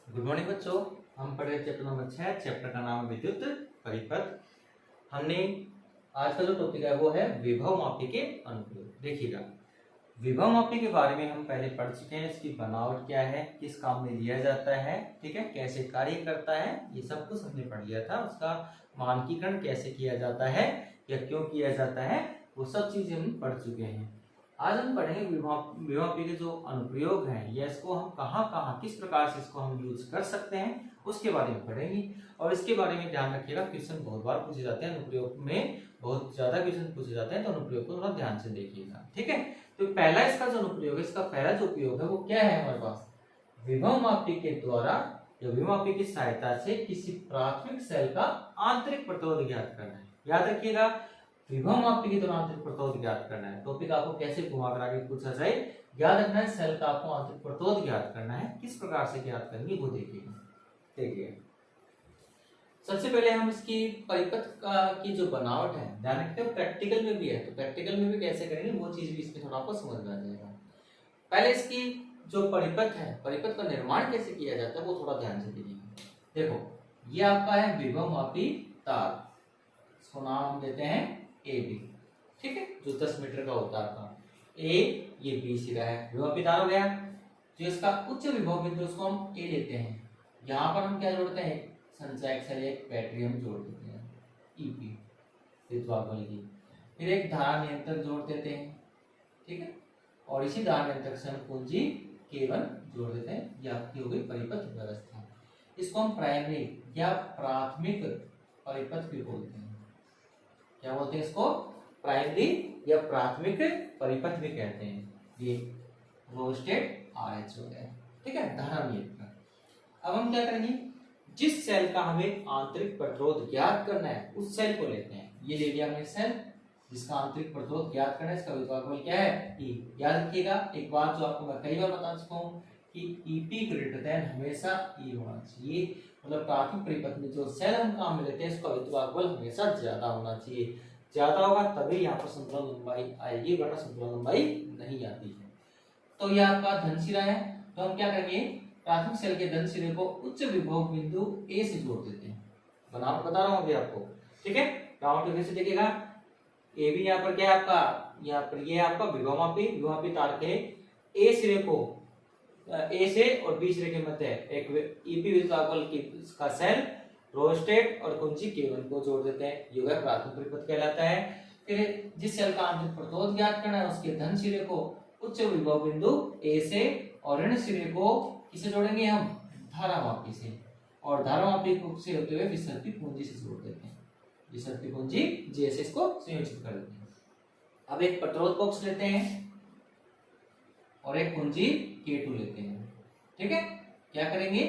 Good morning बच्चों। हम पढ़ रहे चैप्टर नंबर 6। चैप्टर का नाम है विद्युत परिपथ। हमने आज का जो टॉपिक है वो है विभव मापी के अनुप्रयोग। देखिएगा, विभव मापी के बारे में हम पहले पढ़ चुके हैं। इसकी बनावट क्या है, किस काम में लिया जाता है, ठीक है, कैसे कार्य करता है, ये सब कुछ हमने पढ़ लिया था। उसका मानकीकरण कैसे किया जाता है या क्यों किया जाता है, वो सब चीजें हम पढ़ चुके हैं। आज हम पढ़ेंगे विभव मापी के जो अनुप्रयोग हैं या इसको हम कहाँ किस प्रकार से इसको हम यूज कर सकते हैं उसके बारे में पढ़ेंगे। और इसके बारे में ध्यान रखिएगा, क्वेश्चन बहुत बार पूछे जाते हैं, अनुप्रयोग में बहुत ज्यादा क्वेश्चन पूछे जाते हैं, तो अनुप्रयोग को थोड़ा ध्यान से देखिएगा, ठीक है। तो पहला इसका जो अनुप्रयोग है, इसका पहला जो उपयोग है वो क्या है हमारे पास, विभव मापी के द्वारा या विभव मापी की सहायता से किसी प्राथमिक सेल का आंतरिक प्रतिरोध ज्ञात करना है। याद रखिएगा, विभव मापी के द्वारा आंतरिक प्रतिरोध ज्ञात करना है। टॉपिक आपको कैसे घुमा कर आगे पूछा जाए, याद रखना है सेल का आपको आंतरिक प्रतिरोध ज्ञात करना है। किस प्रकार से ज्ञात करेंगे वो देखिएगा। देखिए, सबसे पहले हम इसकी परिपथ की जो बनावट है ध्यान रखते हो, प्रैक्टिकल में भी है, तो प्रैक्टिकल में भी कैसे करेंगे वो चीज भी इसमें थोड़ा आपको समझ में आ जाएगा। पहले इसकी जो परिपथ है, परिपथ का निर्माण कैसे किया जाता है वो थोड़ा ध्यान से देखिए। देखो, ये आपका है विभव मापी तार, इसको नाम हम देते हैं ए बी, ठीक है, जो 10 मीटर का होता है। ए ये बी सिरा है, विभव मापी तार हो गया। जो इसका उच्च विभव बिंदु उसको हम ए लेते हैं। यहाँ पर हम क्या जोड़ते हैं, संचायक सेल, एक बैटरी हम जोड़ देते हैं ईपी विद्युत बल की, फिर एक धारा नियंत्रक जोड़ देते हैं, ठीक है, और इसी धारा नियंत्रक से हम कुंजी K1 जोड़ देते हैं। ये आपकी हो गई परिपथ व्यवस्था। इसको हम प्राइमरी या प्राथमिक परिपथ भी बोलते हैं। क्या बोलते हैं इसको, प्राइमरी या प्राथमिक परिपथ भी कहते हैं। ये रोस्टेड RH हो गया, ठीक है, धारा नियंत्रक। अब हम क्या करेंगे, जिस सेल का हमें आंतरिक प्रतिरोध ज्ञात करना है उस सेल को लेते हैं। ये ले लिया हमने सेल जिसका आंतरिक प्रतिरोध ज्ञात करना है, इसका विद्युत बल क्या है, E। याद रखिएगा एक बात जो आपको मैं कई बार बता चुका हूँ कि EP ग्रेटर देन हमेशा E होना चाहिए। मतलब प्राथमिक परिपथ में जो सेल हम काम में लेते हैं उसका विद्युत बल हमेशा ज्यादा होना चाहिए। ज्यादा होगा तभी यहाँ पर संतुलन लंबाई आएगी, वरना संतुलन लंबाई नहीं आती है। तो ये आपका धन सिरा है, तो हम क्या करेंगे, प्राथमिक सेल के धन सिरे को उच्च विभव बिंदु ए से जोड़ देते हैं। बनावट बता रहा हूं अभी आपको, ठीक है। बनावट कैसे देखिएगा, ए भी यहाँ पर क्या है आपका, यहाँ पर ये आपका विभव मापी तार के ए सिरे को ए से और बी सिरे के मध्य एक ईपी विद्युत बल की का सेल रोस्टेड और कुंजी K1 को जोड़ देते हैं। ये वह प्राथमिक परिपथ कहलाता है। फिर जिस सेल का आंतरिक प्रतिरोध ज्ञात करना है उसके धन सिरे को उच्च विभव बिंदु ए से और ऋण सिरे को किसे जोड़ेंगे हम, धारामापी से, और धारामापी से होते हुए विसर्पी पूंजी से जोड़ देते हैं। विसर्पी पूंजी J से इसको संयोजित कर देते हैं। अब एक प्रतिरोध बॉक्स लेते हैं और एक पूंजी K2 लेते हैं, ठीक है। क्या करेंगे,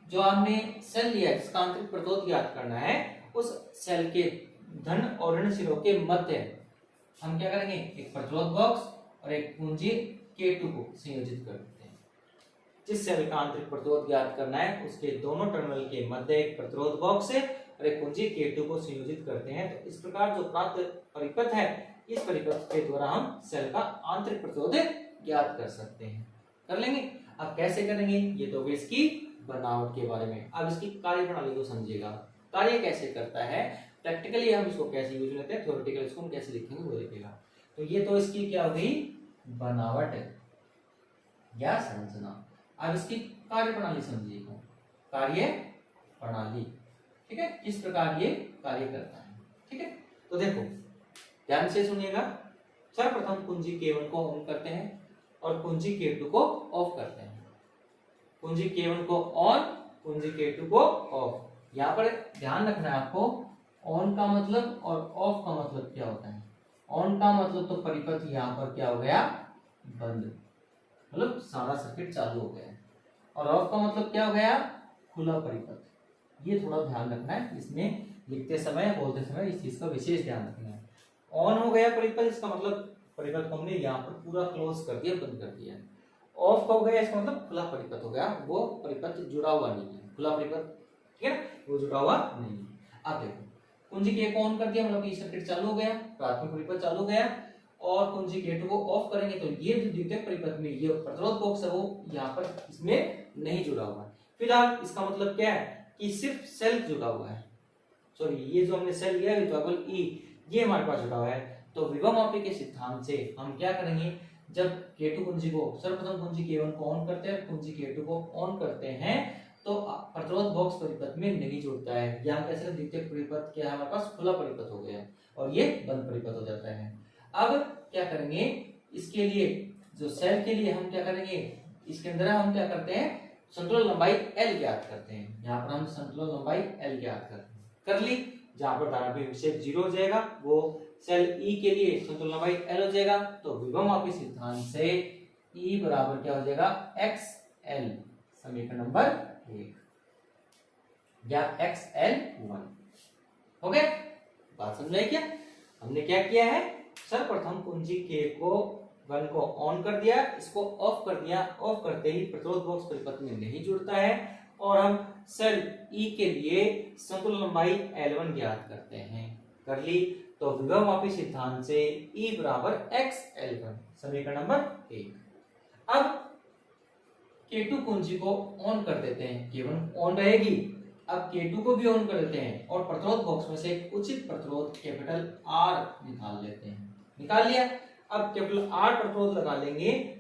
जो हमने सेल लिया है जिसका आंतरिक प्रतिरोध ज्ञात करना है उस सेल के धन और ऋण सिरों के मध्य हम क्या करेंगे, एक प्रतिरोध बॉक्स और एक पूंजी K2 को संयोजित कर देते हैं। जिस सेल का आंतरिक प्रतिरोध ज्ञात करना है उसके दोनों टर्मिनल के मध्य एक प्रतिरोध बॉक्स है और एक कुंजी K2 को संयोजित करते हैं। तो इस प्रकार जो प्राप्त परिपथ है, इस परिपथ के द्वारा हम सेल का आंतरिक प्रतिरोध ज्ञात कर सकते हैं। कर लेंगे। अब कैसे करेंगे, ये तो इसकी बनावट के बारे में। अब इसकी कार्य प्रणाली को समझिएगा, कार्य कैसे करता है, प्रैक्टिकली हम इसको कैसे यूज लेते हैं, थ्योरेटिकली इसको हम कैसे लिखेंगे वो लिखेगा। तो ये तो इसकी क्या हो गई, बनावट या संरचना। अब इसकी कार्य प्रणाली समझिएगा, कार्य प्रणाली, ठीक है, किस प्रकार ये कार्य करता है, ठीक है। तो देखो ध्यान से सुनिएगा। सर्वप्रथम कुंजी K1 को ऑन करते हैं और कुंजी K2 को ऑफ करते हैं। कुंजी K1 को ऑन, कुंजी K2 को ऑफ। यहाँ पर ध्यान रखना है आपको, ऑन का मतलब और ऑफ का मतलब क्या होता है। ऑन का मतलब तो परिपथ यहाँ पर क्या हो गया, बंद, मतलब सारा सर्किट चालू हो गया, और ऑफ का मतलब क्या हो गया, खुला परिपथ। ये थोड़ा ध्यान रखना है, इसमें लिखते समय बोलते समय इस चीज का विशेष ध्यान रखना है। ऑन हो गया परिपथ, इसका मतलब परिपथ को हमने यहाँ पर पूरा क्लोज कर दिया, बंद कर दिया। ऑफ हो गया इसका मतलब खुला परिपथ हो गया, वो परिपथ जुड़ा हुआ नहीं है, खुला परिपथ, ठीक है, वो जुड़ा हुआ नहीं है। अब देखो कुंजी K को ऑन कर दिया, मतलब ये सर्किट चालू हो गया, प्राथमिक परिपथ चालू हो गया। और कुंजी K2 को ऑफ करेंगे तो ये जो द्वितीयक परिपथ में ये प्रतिरोध बॉक्स है वो यहाँ पर इसमें नहीं जुड़ा हुआ है। फिलहाल इसका मतलब क्या है कि सिर्फ सेल जुड़ा हुआ है, सॉरी ये जो हमने सेल लिया है ई ये हमारे पास जुड़ा हुआ है। तो विभवमापी के सिद्धांत से हम क्या करेंगे, जब K2 कुंजी को सर्वप्रथम कुंजी K1 को ऑन करते हैं, कुंजी K2 को ऑन करते हैं तो प्रतिरोध बॉक्स परिपथ में नहीं जुड़ता है, या हम कैसे द्वितीयक परिपथ क्या है हमारे पास खुला परिपथ हो गया और ये बंद परिपथ हो जाता है। अब क्या करेंगे, इसके लिए जो सेल के लिए हम क्या करेंगे, इसके अंदर हम क्या करते हैं संतुलन लंबाई L ज्ञात करते हैं। यहाँ पर हम संतुलन लंबाई L ज्ञात करते हैं, कर ली। जहां पर धारा विक्षेप 0 हो जाएगा वो सेल E के लिए संतुलन लंबाई L हो जाएगा। तो विभवमापी सिद्धांत से E बराबर क्या हो जाएगा XL, समीकरण नंबर 1 या XL1 हो गया। बात समझ आई क्या? हमने क्या किया है, सर्वप्रथम कुंजी K1 को ऑन कर दिया, इसको ऑफ कर दिया, ऑफ करते ही प्रतिरोध बॉक्स परिपथ में नहीं जुड़ता है और हम सेल E के लिए संतुलन लंबाई L1 ज्ञात करते हैं, कर ली। तो विभवमापी सिद्धांत से E बराबर XL1, समीकरण नंबर 1। अब K2 कुंजी को ऑन कर देते हैं, K1 ऑन रहेगी, अब K2 को भी ऑन कर देते हैं और प्रतिरोध बॉक्स में से एक उचित प्रतिरोध कैपिटल R निकाल लेते हैं, निकाल लिया। अब कैपिटल R प्रतिरोध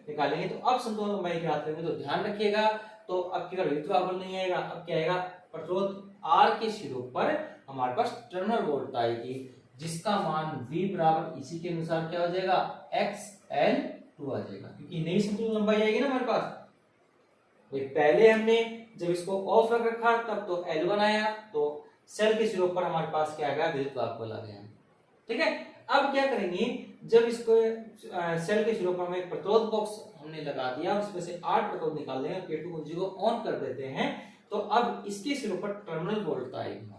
निकालेंगे तो अब संतुलन लंबाई ज्ञात करेंगे। तो ध्यान रखिएगा, तो अब केवल विद्युत नहीं आएगा, अब क्या आएगा, प्रतिरोध R के सिरों पर हमारे पास टर्मिनल वोल्ट आएगी जिसका मान V बराबर इसी के अनुसार क्या हो जाएगा XL2 आ जाएगा, क्योंकि नई संतुलन लंबाई आएगी ना हमारे पास। पहले हमने जब इसको ऑफ रख रखा तब तो L1 आया, तो सेल के सिरों पर हमारे पास क्या आ गया विद्युत वाहक आ गया, ठीक है। अब क्या करेंगे, जब इसको सेल के सिरों पर हम एक प्रतिरोध बॉक्स हमने लगा दिया, उसमें से 8 प्रतिरोध निकाल देंगे, K2 कुंजी को ऑन कर देते हैं, तो अब इसके सिरों पर टर्मिनल वोल्टता आएगी।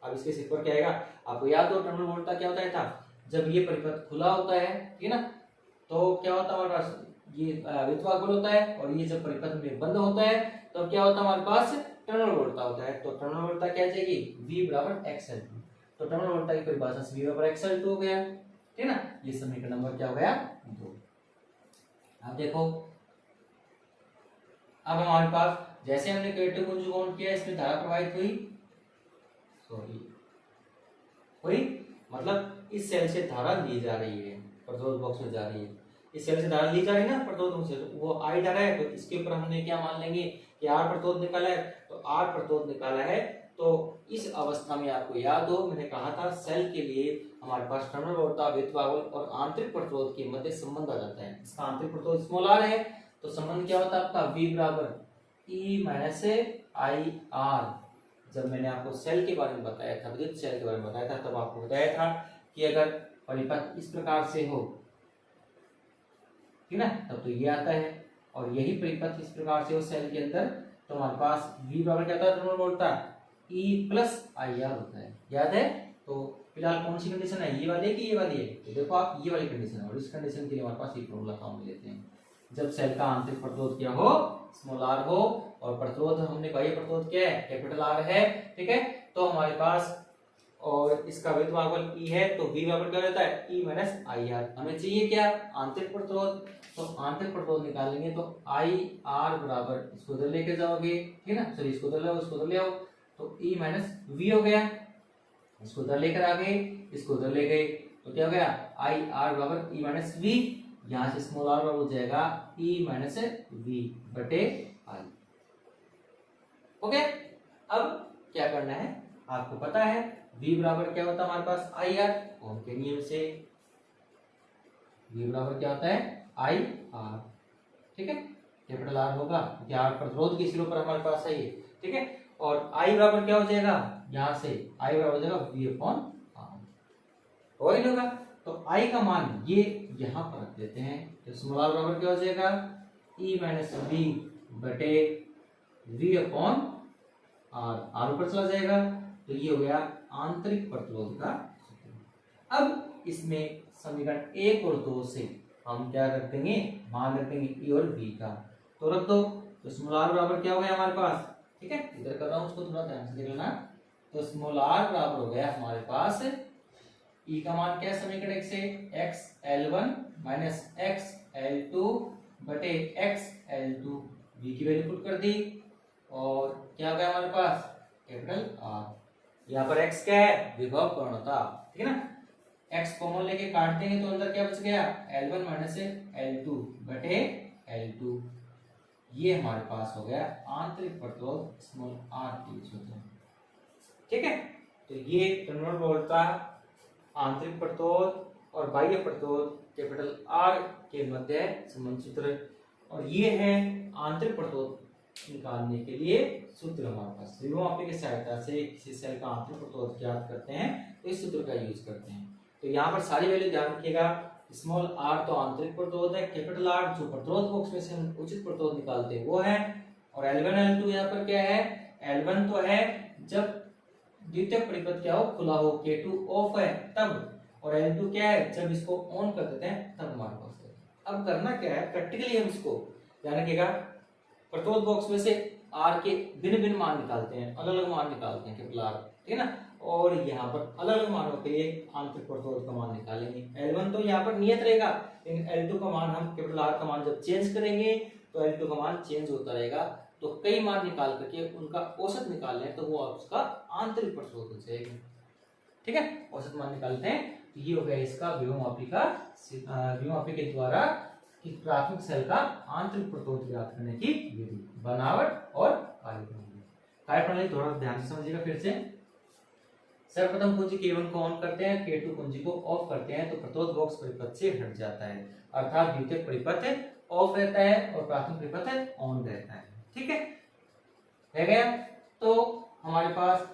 अब इसके सिर पर क्या आएगा, आपको याद हो टर्मिनल वोल्टता क्या होता था, जब ये परिपथ खुला होता है, ठीक है ना, तो क्या होता है हमारे पास ये विद्युत वाहक होता है, और ये जब परिपथ में बंद होता है तो क्या होता है हमारे पास टर्मिनल वोल्टता होता है। तो टर्मिनल वोल्टता क्या आ जाएगी V बराबर XL2, तो टर्मिनल वोल्टता की परिभाषा से V बराबर XL2 हो गया, ठीक है ना। ये समीकरण नंबर क्या हो गया 2। अब देखो, अब हमारे पास जैसे हमने K2 कुंजी को ऑन किया, इसमें धारा प्रवाहित हुई, मतलब इस सेल से धारा ली जा रही है, प्रतिरोध बॉक्स में जा रही है, इस सेल से धारा ली जा रही है ना प्रतिरोध बॉक्स से, तो वो I धारा है, तो इसके ऊपर हमने क्या मान लेंगे कि R प्रतिरोध निकाला है, तो R प्रतिरोध निकाला है। तो इस अवस्था में आपको याद हो मैंने कहा था सेल के लिए हमारे पास टर्मिनल वोल्टता, विद्युत वाहक और आंतरिक प्रतिरोध के मध्य संबंध आ जाता है। इसका आंतरिक प्रतिरोध स्मॉल r है, तो संबंध क्या होता है आपका V बराबर E माइनस IR। जब मैंने आपको सेल के बारे में बताया था, विद्युत सेल के बारे में बताया था, तब आपको बताया था कि अगर परिपथ इस प्रकार से हो, ठीक है ना, तब तो ये आता है, और यही परिपथ इस प्रकार से हो सेल के अंदर, तो हमारे पास V बराबर क्या होता है टर्मिनल वोल्टता E प्लस IR होता है, याद है। तो फिलहाल कौन सी कंडीशन है, ये वाली है कि ये वाली है, तो देखो आप ये वाली कंडीशन है, और इस कंडीशन के लिए हमारे पास ये फॉर्मूला काम में लेते हैं। जब सेल का आंतरिक प्रतिरोध क्या हो स्मॉल r हो, और प्रतिरोध हमने बाह्य प्रतिरोध क्या है कैपिटल R है, ठीक है, तो हमारे पास और इसका विद्युत वाहक E है, तो V बराबर क्या होता है E माइनस IR। हमें चाहिए क्या आंतरिक प्रतिरोध, तो आंतरिक प्रतिरोध निकालेंगे तो IR बराबर, इसको उधर लेके जाओगे, ठीक है ना, सॉरी इसको उधर लाओ, इसको उधर ले आओ, तो E माइनस V हो गया, इसको उधर लेकर आ गए, इसको उधर ले गए, तो क्या हो गया IR बराबर E माइनस V, यहाँ से स्मॉल r बराबर हो जाएगा E माइनस V बटे I। ओके, अब क्या करना है आपको पता है, V बराबर क्या होता है हमारे पास IR, ओम के नियम से V बराबर क्या होता है IR, ठीक है, कैपिटल R होगा क्योंकि R प्रतिरोध के सिरों पर हमारे पास है ये, ठीक है, और I बराबर क्या हो जाएगा, यहाँ से I बराबर हो जाएगा V अपॉन R, वही होगा। तो I का मान ये यहाँ पर रख देते हैं, तो स्मॉल r बराबर क्या हो जाएगा E माइनस V बटे V अपॉन R ऊपर चला जाएगा, तो ये हो गया आंतरिक प्रतिरोध का सूत्र। अब इसमें समीकरण 1 और 2 से हम क्या रख देंगे, मान रख देंगे E और V का, तो रख दो, तो स्मॉल r बराबर क्या हो गया हमारे पास, ठीक है, इधर कर रहा हूँ उसको थोड़ा ध्यान से देख लेना, तो स्मॉल r बराबर हो गया हमारे पास ई का मान क्या है समीकरण 1 से, x L1 minus x L2 बटे एक्स L2, v की वैल्यू पुट कर दी और क्या हो गया हमारे पास कैपिटल आर। यहाँ पर x क्या है, विभव प्रवणता, ठीक है ना। x कॉमन लेके काट देंगे तो अंदर क्या बच गया, L1 माइनस L2 बटे L2, ये हमारे पास हो गया आंतरिक प्रतिरोध स्मॉल r के सूत्र, ठीक है। तो ये टर्मिनल प्रवणता, आंतरिक प्रतिरोध और बाह्य प्रतिरोध कैपिटल R के मध्य संबंध सूत्र, और ये है आंतरिक प्रतिरोध निकालने के लिए सूत्र हमारे पास। विभव मापी की सहायता से किसी सेल का आंतरिक प्रतिरोध ज्ञात करते हैं तो इस सूत्र का यूज करते हैं। तो यहाँ पर सारी वैल्यू ध्यान रखिएगा, स्मॉल r तो आंतरिक प्रतिरोध है, कैपिटल R जो प्रतिरोध बॉक्स में से हम उचित प्रतिरोध निकालते हैं वो है, और L1 L2 यहाँ पर क्या है, L1 तो है जब द्वितीयक परिपथ क्या हो, खुला हो, K2 ऑफ है तब, और L2 क्या है, जब इसको ऑन कर देते हैं तब हमारे पास है। अब करना क्या है, प्रैक्टिकली हम इसको ध्यान रखिएगा, प्रतिरोध बॉक्स में से R के भिन्न भिन्न मान निकालते हैं, अलग अलग मान निकालते हैं कैपिटल R, ठीक है ना, और यहाँ पर अलग अलग मानों के लिए आंतरिक प्रतिरोध का मान निकालेंगे। L1 तो यहाँ पर नियत रहेगा, लेकिन L2 का मान हम कैपिटल R का मान जब चेंज करेंगे तो L2 का मान चेंज होता रहेगा, तो कई मान निकाल करके उनका औसत निकाल लें तो वो उसका आंतरिक प्रतिरोध हो जाएगा, ठीक है। औसत मान निकालते हैं तो ये हो गया इसका विभव मापी के द्वारा कि प्राथमिक सेल का आंतरिक प्रतिरोध ज्ञात करने की विधि, बनावट और कार्यप्रणाली थोड़ा ध्यान से समझिएगा फिर से। सर्वप्रथम कुंजी K1 को ऑन करते हैं, K2 कुंजी को ऑफ करते हैं तो प्रतिरोध बॉक्स परिपथ से हट जाता है, अर्थात द्वितीयक परिपथ ऑफ रहता है और प्राथमिक परिपथ ऑन रहता है, ठीक है, रह गया। तो हमारे पास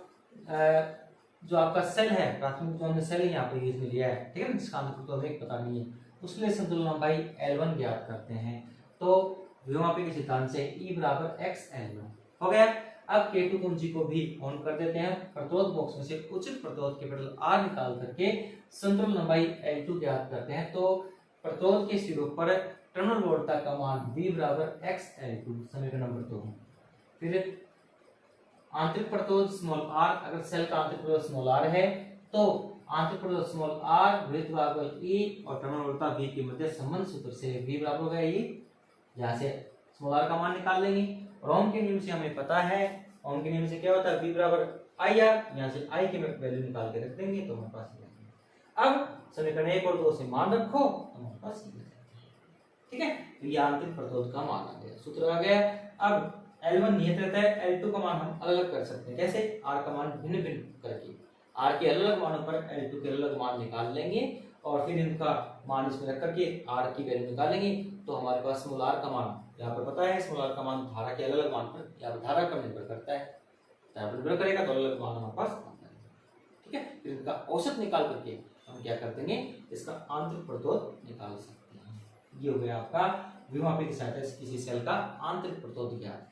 जो आपका सेल है, प्राथमिक जो हमने सेल यहाँ पे यूज में लिया है, ठीक है ना, जिसका आंतरिक प्रतिरोध पता नहीं है, उसके लिए संतुलन लंबाई L1 ज्ञात करते हैं। तो विभव मापी के सिद्धांत से E बराबर x L1 हो गया। अब K2 कुंजी को भी ऑन कर देते हैं, प्रतिरोध बॉक्स में से उचित प्रतिरोध कैपिटल R निकाल करके संतुलन लंबाई L2 ज्ञात करते हैं। तो प्रतिरोध के सिरों पर टर्मिनल वोल्टता का मान V बराबर x L2, समीकरण नंबर 2। फिर आंतरिक प्रतिरोध स्मॉल r, अगर सेल का आंतरिक प्रतिरोध स्मॉल r है तो आंतरिक प्रतिरोध स्मॉल r वृत्त भागफल E और टर्मिनल वोल्टता V के मध्य संबंध सूत्र से V बराबर होगा E, यहाँ से स्मॉल r का मान निकाल लेंगे, और ओम के नियम से हमें पता है, ओम के नियम से क्या होता है, V बराबर IR, यहाँ से I की वैल्यू निकाल के रख देंगे तो हमारे पास अब समीकरण 1 और 2 से मान रखो तो हमारे पास ठीक है। तो ये आंतरिक प्रतिरोध का मान आ गया, सूत्र आ गया। अब L1 नियत रहता है, L2 का मान हम अलग अलग कर सकते हैं, कैसे, R का मान भिन्न भिन्न करके R के अलग अलग मानों पर L2 के अलग अलग मान निकाल लेंगे और फिर इनका मान इसमें रख करके R की वैल्यू निकालेंगे तो हमारे पास स्मॉल r का मान यहाँ पर पता है, स्मॉल r का मान धारा के अलग अलग मान पर या धारा पर निर्भर करता है, धारा पर निर्भर करेगा तो अलग अलग मान हमारे पास आता है, ठीक है। फिर इनका औसत निकाल करके हम क्या कर देंगे, इसका आंतरिक प्रतिरोध निकाल सकते हैं। ये हो गया आपका विभव मापी की सहायता से किसी सेल का आंतरिक प्रतिरोध ज्ञात।